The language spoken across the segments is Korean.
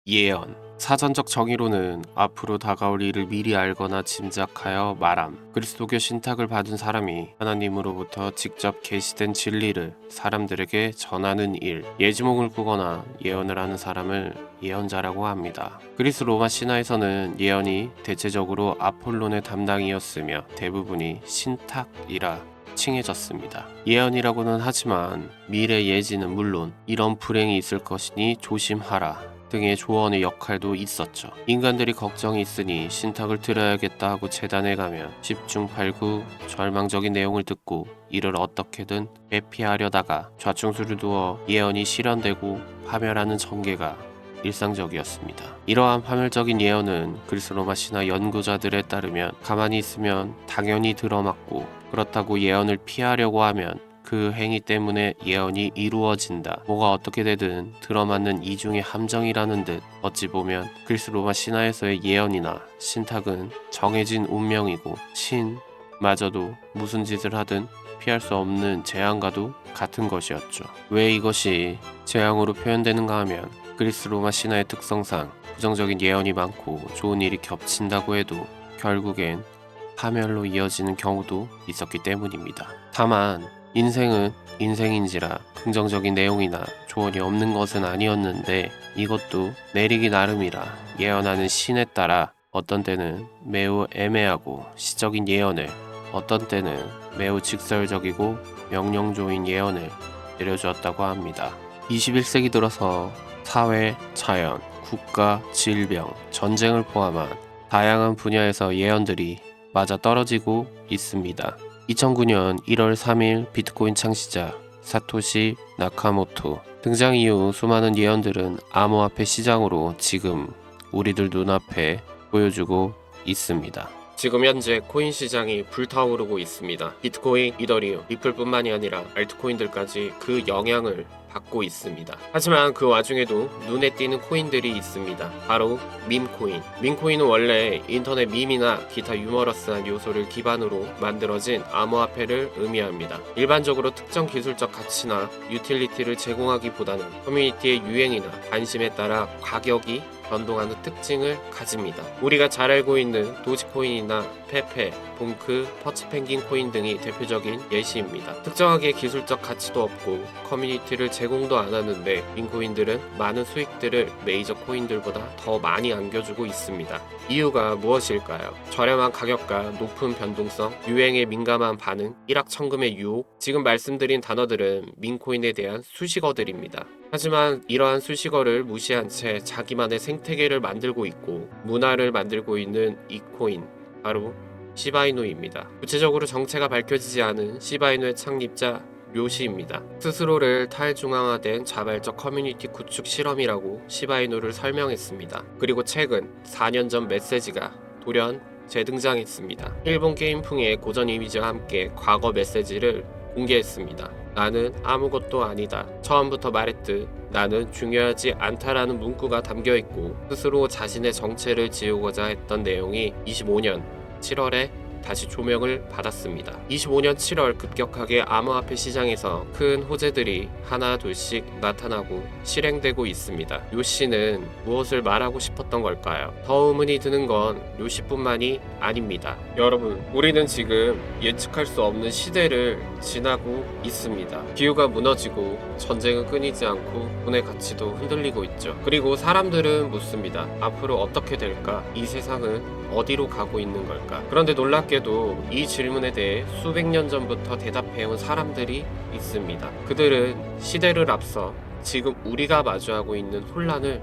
예언. 사전적 정의로는 앞으로 다가올 일을 미리 알거나 짐작하여 말함. 그리스도교 신탁을 받은 사람이 하나님으로부터 직접 계시된 진리를 사람들에게 전하는 일, 예지몽을 꾸거나 예언을 하는 사람을 예언자라고 합니다. 그리스 로마 신화에서는 예언이 대체적으로 아폴론의 담당이었으며 대부분이 신탁이라 칭해졌습니다. 예언이라고는 하지만 미래 예지는 물론 이런 불행이 있을 것이니 조심하라 등의 조언의 역할도 있었죠. 인간들이 걱정이 있으니 신탁을 들어야겠다 하고 재단에 가면 10중 8구 절망적인 내용을 듣고 이를 어떻게든 회피하려다가 좌충수를 두어 예언이 실현되고 파멸하는 전개가 일상적이었습니다. 이러한 파멸적인 예언은 그리스 로마 신화 연구자들에 따르면 가만히 있으면 당연히 들어맞고 그렇다고 예언을 피하려고 하면 그 행위 때문에 예언이 이루어진다. 뭐가 어떻게 되든 들어맞는 이중의 함정이라는 듯 어찌 보면 그리스 로마 신화에서의 예언이나 신탁은 정해진 운명이고 신마저도 무슨 짓을 하든 피할 수 없는 재앙과도 같은 것이었죠. 왜 이것이 재앙으로 표현되는가 하면 그리스 로마 신화의 특성상 부정적인 예언이 많고 좋은 일이 겹친다고 해도 결국엔 파멸로 이어지는 경우도 있었기 때문입니다. 다만 인생은 인생인지라 긍정적인 내용이나 조언이 없는 것은 아니었는데 이것도 내리기 나름이라 예언하는 신에 따라 어떤 때는 매우 애매하고 시적인 예언을, 어떤 때는 매우 직설적이고 명령조인 예언을 내려주었다고 합니다. 21세기 들어서 사회, 자연, 국가, 질병, 전쟁을 포함한 다양한 분야에서 예언들이 맞아떨어지고 있습니다. 2009년 1월 3일 비트코인 창시자 사토시 나카모토 등장 이후 수많은 예언들은 암호화폐 시장으로 지금 우리들 눈앞에 보여주고 있습니다. 지금 현재 코인 시장이 불타오르고 있습니다. 비트코인, 이더리움, 리플뿐만이 아니라 알트코인들까지 그 영향을 받고 있습니다. 하지만 그 와중에도 눈에 띄는 코인들이 있습니다. 바로 밈코인. 밈코인은 원래 인터넷 밈이나 기타 유머러스한 요소를 기반으로 만들어진 암호화폐를 의미합니다. 일반적으로 특정 기술적 가치나 유틸리티를 제공하기보다는 커뮤니티의 유행이나 관심에 따라 가격이 변동하는 특징을 가집니다. 우리가 잘 알고 있는 도지코인이나 페페, 봉크, 퍼치펭귄 코인 등이 대표적인 예시입니다. 특정하게 기술적 가치도 없고 커뮤니티를 제공도 안 하는데 밈코인들은 많은 수익들을 메이저 코인들보다 더 많이 안겨주고 있습니다. 이유가 무엇일까요? 저렴한 가격과 높은 변동성, 유행에 민감한 반응, 일확천금의 유혹. 지금 말씀드린 단어들은 밈코인에 대한 수식어들입니다. 하지만 이러한 수식어를 무시한 채 자기만의 생태계를 만들고 있고 문화를 만들고 있는 이 코인, 바로 시바이누입니다. 구체적으로 정체가 밝혀지지 않은 시바이누의 창립자 료시입니다. 스스로를 탈중앙화된 자발적 커뮤니티 구축 실험이라고 시바이누를 설명했습니다. 그리고 최근 4년 전 메시지가 돌연 재등장했습니다. 일본 게임풍의 고전 이미지와 함께 과거 메시지를 공개했습니다. 나는 아무것도 아니다. 처음부터 말했듯 나는 중요하지 않다라는 문구가 담겨있고 스스로 자신의 정체를 지우고자 했던 내용이 25년 7월에 다시 조명을 받았습니다. 25년 7월 급격하게 암호화폐 시장에서 큰 호재들이 하나 둘씩 나타나고 실행되고 있습니다. 요시는 무엇을 말하고 싶었던 걸까요? 더 의문이 드는 건 요시뿐만이 아닙니다. 여러분, 우리는 지금 예측할 수 없는 시대를 지나고 있습니다. 기후가 무너지고 전쟁은 끊이지 않고 돈의 가치도 흔들리고 있죠. 그리고 사람들은 묻습니다. 앞으로 어떻게 될까? 이 세상은 어디로 가고 있는 걸까? 그런데 놀랍게도 이 질문에 대해 수백 년 전부터 대답해온 사람들이 있습니다. 그들은 시대를 앞서 지금 우리가 마주하고 있는 혼란을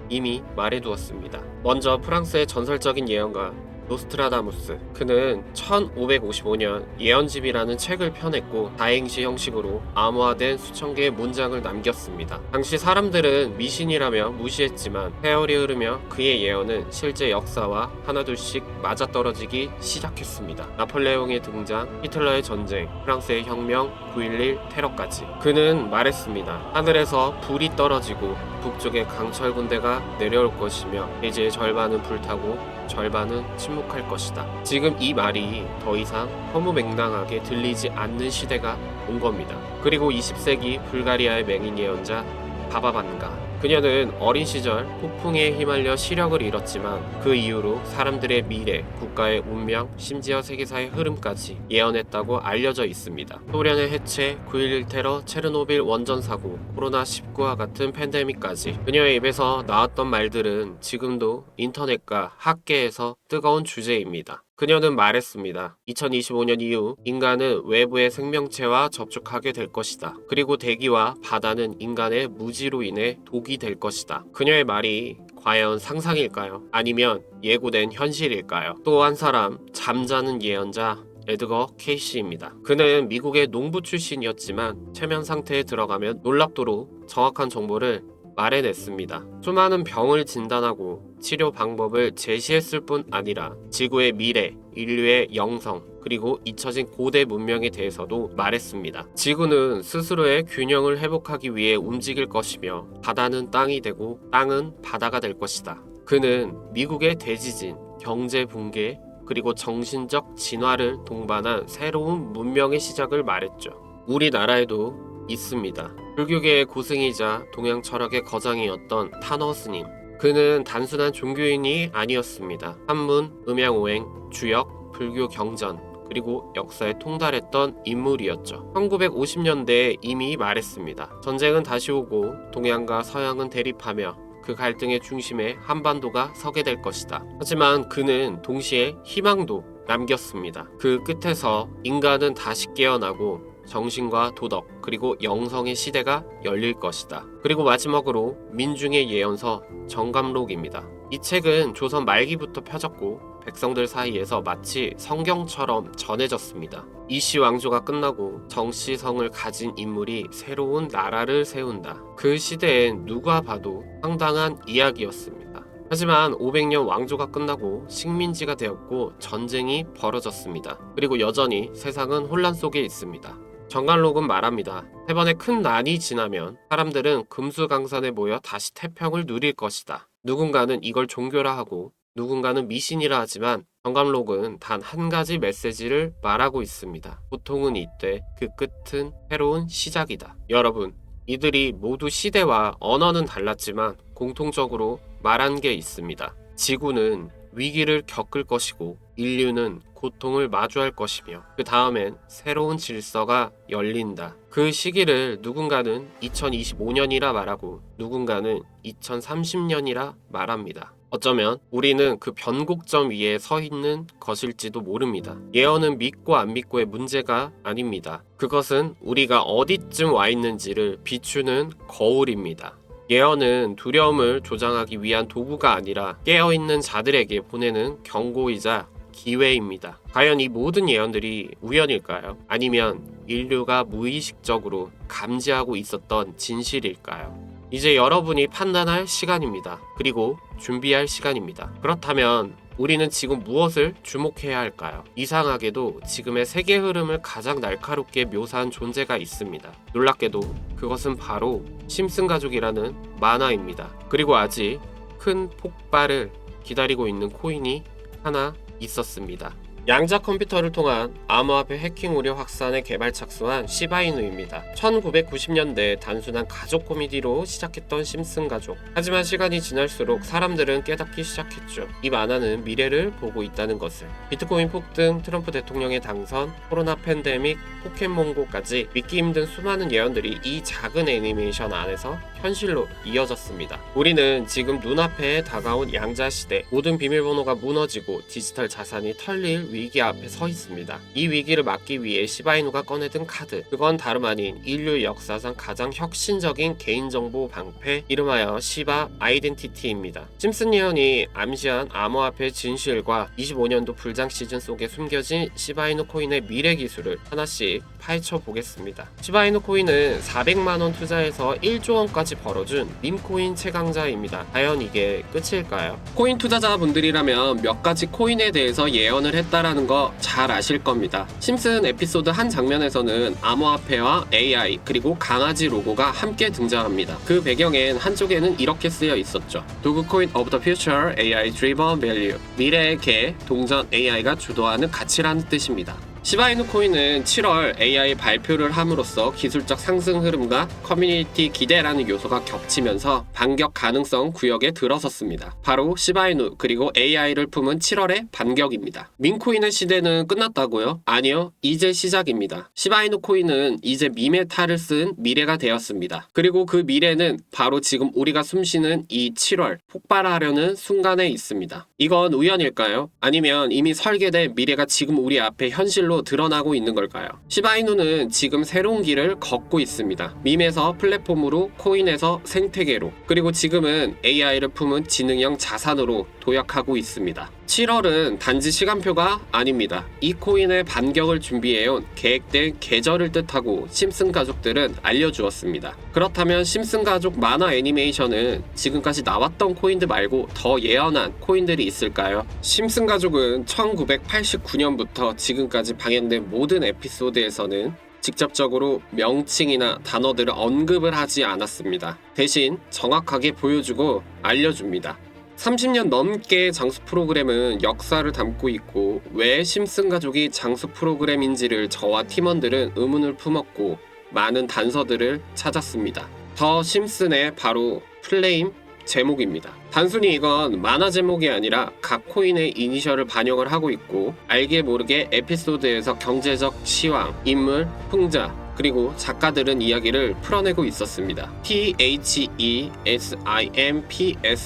이미 말해두었습니다. 먼저 프랑스의 전설적인 예언가 노스트라다무스. 그는 1555년 예언집이라는 책을 펴냈고 다행시 형식으로 암호화된 수천 개의 문장을 남겼습니다. 당시 사람들은 미신이라며 무시했지만 세월이 흐르며 그의 예언은 실제 역사와 하나둘씩 맞아떨어지기 시작했습니다. 나폴레옹의 등장, 히틀러의 전쟁, 프랑스의 혁명, 9.11 테러까지. 그는 말했습니다. 하늘에서 불이 떨어지고 북쪽에 강철 군대가 내려올 것이며 대지의 절반은 불타고 절반은 침묵할 것이다. 지금 이 말이 더 이상 허무맹랑하게 들리지 않는 시대가 온 겁니다. 그리고 20세기 불가리아의 맹인 예언자 바바반가. 그녀는 어린 시절 폭풍에 휘말려 시력을 잃었지만 그 이후로 사람들의 미래, 국가의 운명, 심지어 세계사의 흐름까지 예언했다고 알려져 있습니다. 소련의 해체, 9.11 테러, 체르노빌 원전 사고, 코로나19와 같은 팬데믹까지 그녀의 입에서 나왔던 말들은 지금도 인터넷과 학계에서 뜨거운 주제입니다. 그녀는 말했습니다. 2025년 이후 인간은 외부의 생명체와 접촉하게 될 것이다. 그리고 대기와 바다는 인간의 무지로 인해 독이 될 것이다. 그녀의 말이 과연 상상일까요? 아니면 예고된 현실일까요? 또 한 사람, 잠자는 예언자 에드거 케이시입니다. 그는 미국의 농부 출신이었지만 체면 상태에 들어가면 놀랍도록 정확한 정보를 말해냈습니다. 수많은 병을 진단하고 치료 방법을 제시했을 뿐 아니라 지구의 미래, 인류의 영성, 그리고 잊혀진 고대 문명에 대해서도 말했습니다. 지구는 스스로의 균형을 회복하기 위해 움직일 것이며 바다는 땅이 되고 땅은 바다가 될 것이다. 그는 미국의 대지진, 경제 붕괴, 그리고 정신적 진화를 동반한 새로운 문명의 시작을 말했죠. 우리나라에도 있습니다. 불교계의 고승이자 동양 철학의 거장이었던 타너 스님. 그는 단순한 종교인이 아니었습니다. 한문, 음양오행, 주역, 불교 경전, 그리고 역사에 통달했던 인물이었죠. 1950년대에 이미 말했습니다. 전쟁은 다시 오고 동양과 서양은 대립하며 그 갈등의 중심에 한반도가 서게 될 것이다. 하지만 그는 동시에 희망도 남겼습니다. 그 끝에서 인간은 다시 깨어나고 정신과 도덕 그리고 영성의 시대가 열릴 것이다. 그리고 마지막으로 민중의 예언서 정감록입니다. 이 책은 조선 말기부터 펴졌고 백성들 사이에서 마치 성경처럼 전해졌습니다. 이씨 왕조가 끝나고 정씨성을 가진 인물이 새로운 나라를 세운다. 그 시대엔 누가 봐도 황당한 이야기였습니다. 하지만 500년 왕조가 끝나고 식민지가 되었고 전쟁이 벌어졌습니다. 그리고 여전히 세상은 혼란 속에 있습니다. 정갈록은 말합니다. 세 번의 큰 난이 지나면 사람들은 금수강산에 모여 다시 태평을 누릴 것이다. 누군가는 이걸 종교라 하고 누군가는 미신이라 하지만 정감록은 단 한 가지 메시지를 말하고 있습니다. 고통은 이때, 그 끝은 새로운 시작이다. 여러분, 이들이 모두 시대와 언어는 달랐지만 공통적으로 말한 게 있습니다. 지구는 위기를 겪을 것이고 인류는 고통을 마주할 것이며 그 다음엔 새로운 질서가 열린다. 그 시기를 누군가는 2025년이라 말하고 누군가는 2030년이라 말합니다. 어쩌면 우리는 그 변곡점 위에 서 있는 것일지도 모릅니다. 예언은 믿고 안 믿고의 문제가 아닙니다. 그것은 우리가 어디쯤 와 있는지를 비추는 거울입니다. 예언은 두려움을 조장하기 위한 도구가 아니라 깨어있는 자들에게 보내는 경고이자 기회입니다. 과연 이 모든 예언들이 우연일까요? 아니면 인류가 무의식적으로 감지하고 있었던 진실일까요? 이제 여러분이 판단할 시간입니다. 그리고 준비할 시간입니다. 그렇다면 우리는 지금 무엇을 주목해야 할까요? 이상하게도 지금의 세계 흐름을 가장 날카롭게 묘사한 존재가 있습니다. 놀랍게도 그것은 바로 심슨 가족이라는 만화입니다. 그리고 아직 큰 폭발을 기다리고 있는 코인이 하나 있었습니다. 양자 컴퓨터를 통한 암호화폐 해킹 우려 확산에 개발 착수한 시바이누입니다. 1990년대 단순한 가족 코미디로 시작했던 심슨 가족. 하지만 시간이 지날수록 사람들은 깨닫기 시작했죠. 이 만화는 미래를 보고 있다는 것을. 비트코인 폭등, 트럼프 대통령의 당선, 코로나 팬데믹, 포켓몬고까지 믿기 힘든 수많은 예언들이 이 작은 애니메이션 안에서 현실로 이어졌습니다. 우리는 지금 눈앞에 다가온 양자 시대, 모든 비밀번호가 무너지고 디지털 자산이 털릴 위기 앞에 서 있습니다. 이 위기를 막기 위해 시바이누가 꺼내든 카드, 그건 다름 아닌 인류 역사상 가장 혁신적인 개인정보 방패, 이름하여 시바 아이덴티티입니다. 심슨 예언이 암시한 암호화폐 진실과 25년도 불장 시즌 속에 숨겨진 시바이누 코인의 미래 기술을 하나씩 파헤쳐 보겠습니다. 시바이누 코인은 400만원 투자해서 1조 원까지 벌어준 밈코인 최강자입니다. 과연 이게 끝일까요? 코인 투자자분들이라면 몇 가지 코인에 대해서 예언을 했다라는 거 잘 아실 겁니다. 심슨 에피소드 한 장면에서는 암호화폐와 AI 그리고 강아지 로고가 함께 등장합니다. 그 배경엔 한쪽에는 이렇게 쓰여 있었죠. 도그코인 of the future AI driven value. 미래의 개, 동전 AI가 주도하는 가치라는 뜻입니다. 시바이누 코인은 7월 AI 발표를 함으로써 기술적 상승 흐름과 커뮤니티 기대라는 요소가 겹치면서 반격 가능성 구역에 들어섰습니다. 바로 시바이누 그리고 AI를 품은 7월의 반격입니다. 밈코인의 시대는 끝났다고요? 아니요, 이제 시작입니다. 시바이누 코인은 이제 밈의 탈을 쓴 미래가 되었습니다. 그리고 그 미래는 바로 지금 우리가 숨쉬는 이 7월 폭발하려는 순간에 있습니다. 이건 우연일까요? 아니면 이미 설계된 미래가 지금 우리 앞에 현실로 드러나고 있는 걸까요? 시바이누는 지금 새로운 길을 걷고 있습니다. 밈에서 플랫폼으로, 코인에서 생태계로, 그리고 지금은 AI를 품은 지능형 자산으로 도약하고 있습니다. 7월은 단지 시간표가 아닙니다. 이 코인의 반격을 준비해온 계획된 계절을 뜻하고 심슨 가족들은 알려주었습니다. 그렇다면 심슨 가족 만화 애니메이션은 지금까지 나왔던 코인들 말고 더 예언한 코인들이 있을까요? 심슨 가족은 1989년부터 지금까지 방영된 모든 에피소드에서는 직접적으로 명칭이나 단어들을 언급을 하지 않았습니다. 대신 정확하게 보여주고 알려줍니다. 30년 넘게 장수 프로그램은 역사를 담고 있고 왜 심슨 가족이 장수 프로그램인지를 저와 팀원들은 의문을 품었고 많은 단서들을 찾았습니다. 더 심슨의 바로 플레임 제목입니다. 단순히 이건 만화 제목이 아니라 각 코인의 이니셜을 반영을 하고 있고 알게 모르게 에피소드에서 경제적 시황, 인물, 풍자, 그리고 작가들은 이야기를 풀어내고 있었습니다.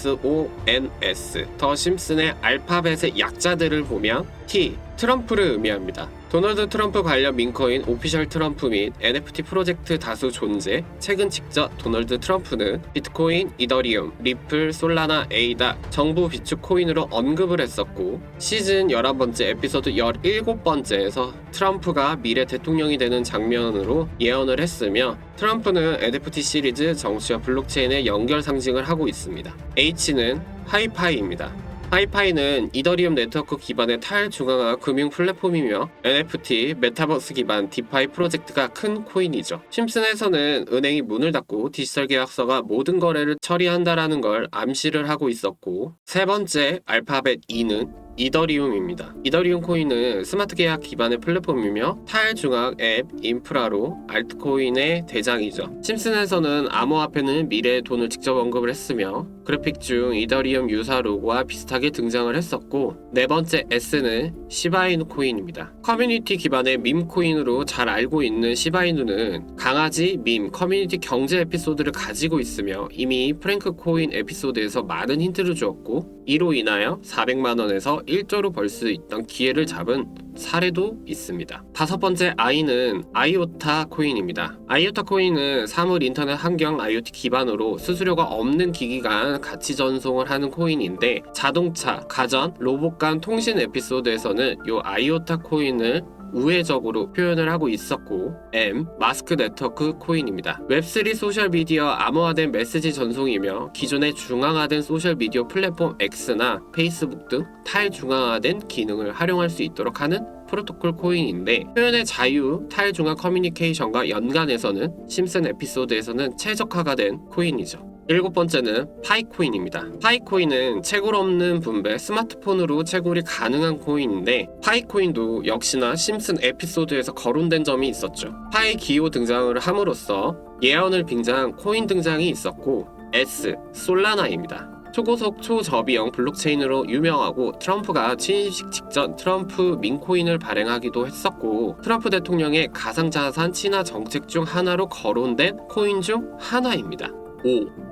THESIMPSONS 더 심슨의 알파벳의 약자들을 보면 T, 트럼프를 의미합니다. 도널드 트럼프 관련 민코인 오피셜 트럼프 및 NFT 프로젝트 다수 존재. 최근 직접 도널드 트럼프는 비트코인, 이더리움, 리플, 솔라나, 에이다, 정부 비축 코인으로 언급을 했었고 시즌 11번째 에피소드 17번째에서 트럼프가 미래 대통령이 되는 장면으로 예언을 했으며 트럼프는 NFT 시리즈 정치와 블록체인의 연결 상징을 하고 있습니다. H는 하이파이입니다. 하이파이는 이더리움 네트워크 기반의 탈중앙화 금융 플랫폼이며 NFT, 메타버스 기반 디파이 프로젝트가 큰 코인이죠. 심슨에서는 은행이 문을 닫고 디지털 계약서가 모든 거래를 처리한다라는 걸 암시를 하고 있었고 세 번째 알파벳 E는 이더리움입니다. 이더리움 코인은 스마트 계약 기반의 플랫폼이며 탈중앙 앱 인프라로 알트코인의 대장이죠. 심슨에서는 암호화폐는 미래의 돈을 직접 언급을 했으며 그래픽 중 이더리움 유사 로고와 비슷하게 등장을 했었고 네 번째 S는 시바이누 코인입니다. 커뮤니티 기반의 밈 코인으로 잘 알고 있는 시바이누는 강아지 밈 커뮤니티 경제 에피소드를 가지고 있으며 이미 프랭크 코인 에피소드에서 많은 힌트를 주었고 이로 인하여 400만원에서 1조로 벌 수 있던 기회를 잡은 사례도 있습니다. 다섯 번째 I는 아이오타 코인입니다. 아이오타 코인은 사물 인터넷 환경 IoT 기반으로 수수료가 없는 기기 간 가치 전송을 하는 코인인데 자동차, 가전, 로봇 간 통신 에피소드에서는 이 아이오타 코인을 우회적으로 표현을 하고 있었고 M, 마스크 네트워크 코인입니다. 웹3 소셜미디어 암호화된 메시지 전송이며 기존의 중앙화된 소셜미디어 플랫폼 X나 페이스북 등 탈중앙화된 기능을 활용할 수 있도록 하는 프로토콜 코인인데 표현의 자유, 탈중앙 커뮤니케이션과 연관해서는 심슨 에피소드에서는 최적화가 된 코인이죠. 일곱 번째는 파이코인입니다. 파이코인은 채굴 없는 분배 스마트폰으로 채굴이 가능한 코인인데 파이코인도 역시나 심슨 에피소드에서 거론된 점이 있었죠. 파이 기호 등장을 함으로써 예언을 빙자한 코인 등장이 있었고 S, 솔라나입니다. 초고속 초저비형 블록체인으로 유명하고 트럼프가 취임식 직전 트럼프 민코인을 발행하기도 했었고 트럼프 대통령의 가상자산 친화 정책 중 하나로 거론된 코인 중 하나입니다.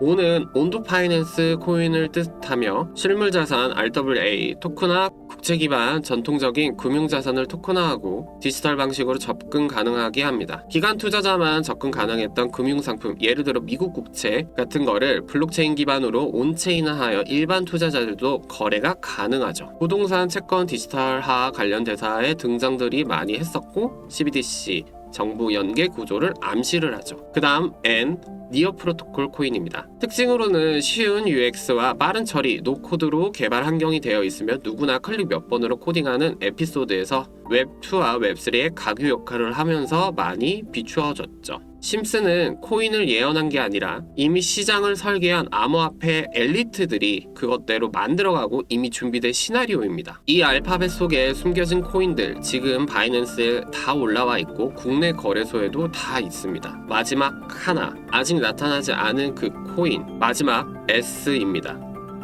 5는 온도 파이낸스 코인을 뜻하며 실물자산 RWA 토큰화 국채 기반 전통적인 금융자산을 토큰화하고 디지털 방식으로 접근 가능하게 합니다. 기관 투자자만 접근 가능했던 금융상품 예를 들어 미국 국채 같은 거를 블록체인 기반으로 온체인화하여 일반 투자자들도 거래가 가능하죠. 부동산 채권 디지털화 관련 대사의 등장들이 많이 했었고 CBDC 정부 연계 구조를 암시를 하죠. 그 다음 N 니어 프로토콜 코인입니다. 특징으로는 쉬운 UX와 빠른 처리, 노코드로 개발 환경이 되어 있으며 누구나 클릭 몇 번으로 코딩하는 에피소드에서 웹2와 웹3의 가교 역할을 하면서 많이 비추어졌죠. 심슨은 코인을 예언한 게 아니라 이미 시장을 설계한 암호화폐 엘리트들이 그것대로 만들어가고 이미 준비된 시나리오입니다. 이 알파벳 속에 숨겨진 코인들 지금 바이낸스에 다 올라와 있고 국내 거래소에도 다 있습니다. 마지막 하나, 아직 나타나지 않은 그 코인, 마지막 S입니다.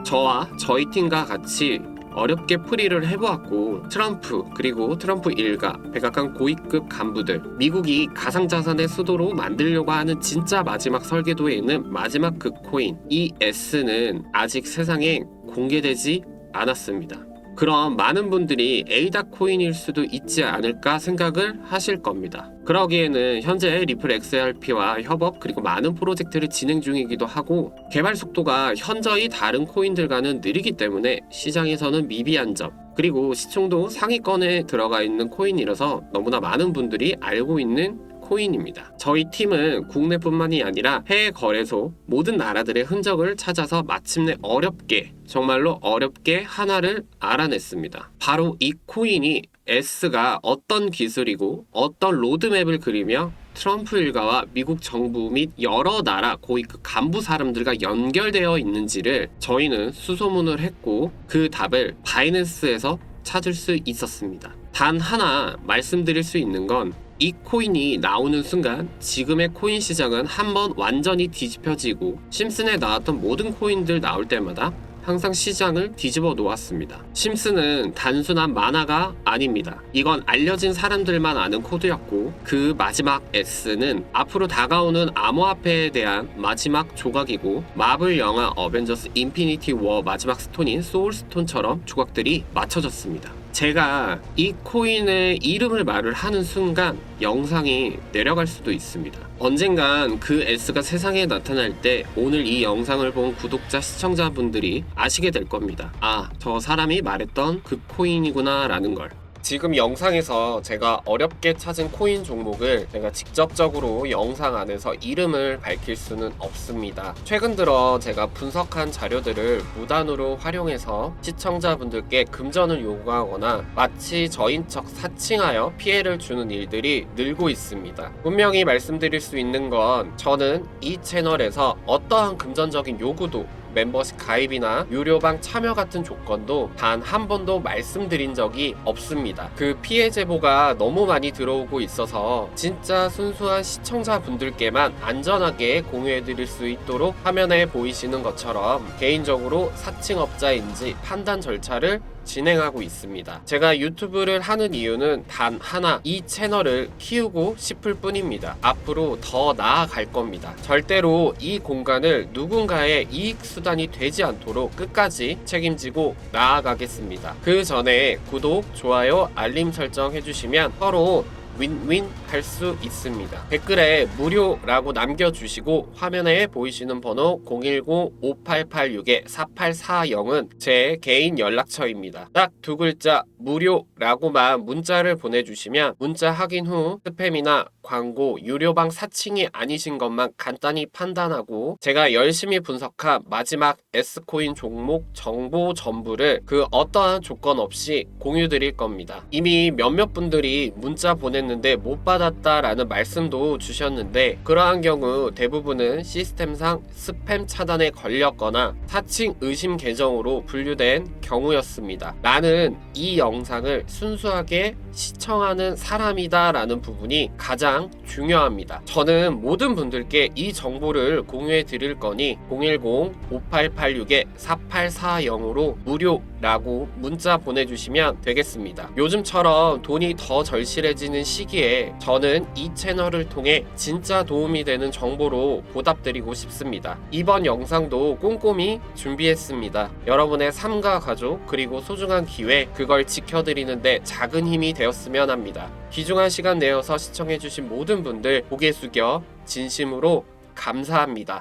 저와 저희 팀과 같이 어렵게 풀이를 해보았고, 트럼프 그리고 트럼프 일가, 백악관 고위급 간부들, 미국이 가상자산의 수도로 만들려고 하는 진짜 마지막 설계도에 있는 마지막 그 코인, 이 S는 아직 세상에 공개되지 않았습니다. 그럼 많은 분들이 에이다 코인일 수도 있지 않을까 생각을 하실 겁니다. 그러기에는 현재 리플 XRP와 협업 그리고 많은 프로젝트를 진행 중이기도 하고, 개발 속도가 현저히 다른 코인들과는 느리기 때문에 시장에서는 미비한 점, 그리고 시총도 상위권에 들어가 있는 코인이라서 너무나 많은 분들이 알고 있는 코인입니다. 저희 팀은 국내뿐만이 아니라 해외 거래소 모든 나라들의 흔적을 찾아서 마침내 어렵게, 정말로 어렵게 하나를 알아냈습니다. 바로 이 코인이 S가 어떤 기술이고 어떤 로드맵을 그리며 트럼프 일가와 미국 정부 및 여러 나라 고위급 간부 사람들과 연결되어 있는지를 저희는 수소문을 했고, 그 답을 바이낸스에서 찾을 수 있었습니다. 단 하나 말씀드릴 수 있는 건, 이 코인이 나오는 순간 지금의 코인 시장은 한번 완전히 뒤집혀지고, 심슨에 나왔던 모든 코인들 나올 때마다 항상 시장을 뒤집어 놓았습니다. 심슨은 단순한 만화가 아닙니다. 이건 알려진 사람들만 아는 코드였고, 그 마지막 S는 앞으로 다가오는 암호화폐에 대한 마지막 조각이고, 마블 영화 어벤져스 인피니티 워 마지막 스톤인 소울스톤처럼 조각들이 맞춰졌습니다. 제가 이 코인의 이름을 말을 하는 순간 영상이 내려갈 수도 있습니다. 언젠간 그 S가 세상에 나타날 때 오늘 이 영상을 본 구독자 시청자분들이 아시게 될 겁니다. 아, 저 사람이 말했던 그 코인이구나 라는 걸. 지금 영상에서 제가 어렵게 찾은 코인 종목을 제가 직접적으로 영상 안에서 이름을 밝힐 수는 없습니다. 최근 들어 제가 분석한 자료들을 무단으로 활용해서 시청자분들께 금전을 요구하거나 마치 저인 척 사칭하여 피해를 주는 일들이 늘고 있습니다. 분명히 말씀드릴 수 있는 건, 저는 이 채널에서 어떠한 금전적인 요구도, 멤버십 가입이나 유료방 참여 같은 조건도 단 한 번도 말씀드린 적이 없습니다. 그 피해 제보가 너무 많이 들어오고 있어서 진짜 순수한 시청자분들께만 안전하게 공유해드릴 수 있도록 화면에 보이시는 것처럼 개인적으로 사칭업자인지 판단 절차를 진행하고 있습니다. 제가 유튜브를 하는 이유는 단 하나, 이 채널을 키우고 싶을 뿐입니다. 앞으로 더 나아갈 겁니다. 절대로 이 공간을 누군가의 이익 수단이 되지 않도록 끝까지 책임지고 나아가겠습니다. 그 전에 구독, 좋아요, 알림 설정 해주시면 서로 윈윈 할 수 있습니다. 댓글에 무료라고 남겨주시고, 화면에 보이시는 번호 010-5886-4840은 제 개인 연락처입니다. 딱 두 글자 무료라고만 문자를 보내주시면 문자 확인 후 스팸이나 광고, 유료방 사칭이 아니신 것만 간단히 판단하고 제가 열심히 분석한 마지막 S코인 종목 정보 전부를 그 어떠한 조건 없이 공유드릴 겁니다. 이미 몇몇 분들이 문자 보냈는데 못 받았다라는 말씀도 주셨는데, 그러한 경우 대부분은 시스템상 스팸 차단에 걸렸거나 사칭 의심 계정으로 분류된 경우였습니다. 나는 이 영상을 순수하게 시청하는 사람이다 라는 부분이 가장 중요합니다. 저는 모든 분들께 이 정보를 공유해 드릴 거니 010-5886-4840으로 무료라고 문자 보내주시면 되겠습니다. 요즘처럼 돈이 더 절실해지는 시기에 저는 이 채널을 통해 진짜 도움이 되는 정보로 보답드리고 싶습니다. 이번 영상도 꼼꼼히 준비했습니다. 여러분의 삶과 가족 그리고 소중한 기회, 그걸 지켜드리는데 작은 힘이 되었으면 합니다. 귀중한 시간 내어서 시청해주신 모든 분들 고개 숙여 진심으로 감사합니다.